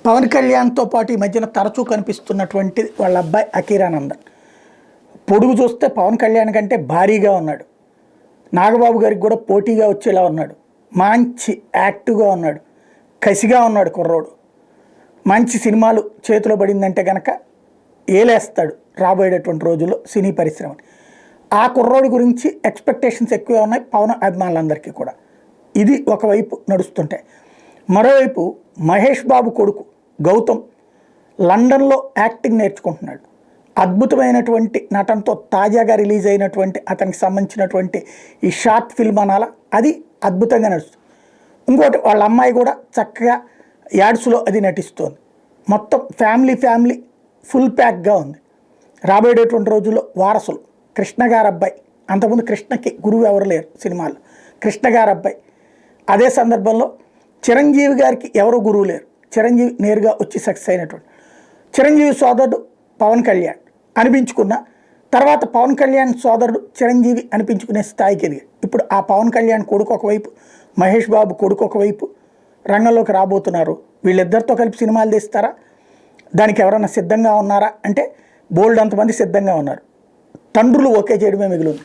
పవన్ కళ్యాణ్తో పాటు ఈ మధ్యన తరచూ కనిపిస్తున్నటువంటి వాళ్ళ అబ్బాయి అకీరానందన్. పొడుగు చూస్తే పవన్ కళ్యాణ్ కంటే భారీగా ఉన్నాడు. నాగబాబు గారికి కూడా పోటీగా వచ్చేలా ఉన్నాడు. మంచి యాక్టివ్గా ఉన్నాడు, కసిగా ఉన్నాడు కుర్రోడు. మంచి సినిమాలు చేతిలో పడిందంటే కనుక ఏలేస్తాడు రాబోయేటటువంటి రోజుల్లో సినీ పరిశ్రమని. ఆ కుర్రోడి గురించి ఎక్స్పెక్టేషన్స్ ఎక్కువే ఉన్నాయి పవన్ అభిమానులందరికీ కూడా. ఇది ఒకవైపు నడుస్తుంటే, మరోవైపు మహేష్ బాబు కొడుకు గౌతమ్ లండన్లో యాక్టింగ్ నేర్చుకుంటున్నాడు. అద్భుతమైనటువంటి నటనతో తాజాగా రిలీజ్ అయినటువంటి అతనికి సంబంధించినటువంటి ఈ షార్ట్ ఫిల్మ్ అనాలా, అది అద్భుతంగా నడుస్తుంది. ఇంకోటి వాళ్ళ అమ్మాయి కూడా చక్కగా యాడ్స్లో అది నటిస్తోంది. మొత్తం ఫ్యామిలీ ఫుల్ ప్యాక్గా ఉంది. రాబోయేటటువంటి రోజుల్లో వారసులు కృష్ణ గారి అబ్బాయి, అంతకుముందు కృష్ణకి గురువు ఎవరు లేరు సినిమాలో, కృష్ణ గారి అబ్బాయి. అదే సందర్భంలో చిరంజీవి గారికి ఎవరు గురువు లేరు, చిరంజీవి నేరుగా వచ్చి సక్సెస్ అయినటువంటి చిరంజీవి సోదరుడు పవన్ కళ్యాణ్ అనిపించుకున్న తర్వాత పవన్ కళ్యాణ్ సోదరుడు చిరంజీవి అనిపించుకునే స్థాయికి ఎదిగాడు. ఇప్పుడు ఆ పవన్ కళ్యాణ్ కొడుకు ఒకవైపు, మహేష్ బాబు కొడుకు ఒకవైపు రంగంలోకి రాబోతున్నారు. వీళ్ళిద్దరితో కలిపి సినిమాలు తీస్తారా, దానికి ఎవరైనా సిద్ధంగా ఉన్నారా అంటే బోల్డ్ అంతమంది సిద్ధంగా ఉన్నారు. తండ్రులు ఓకే చేయడమే మిగిలింది.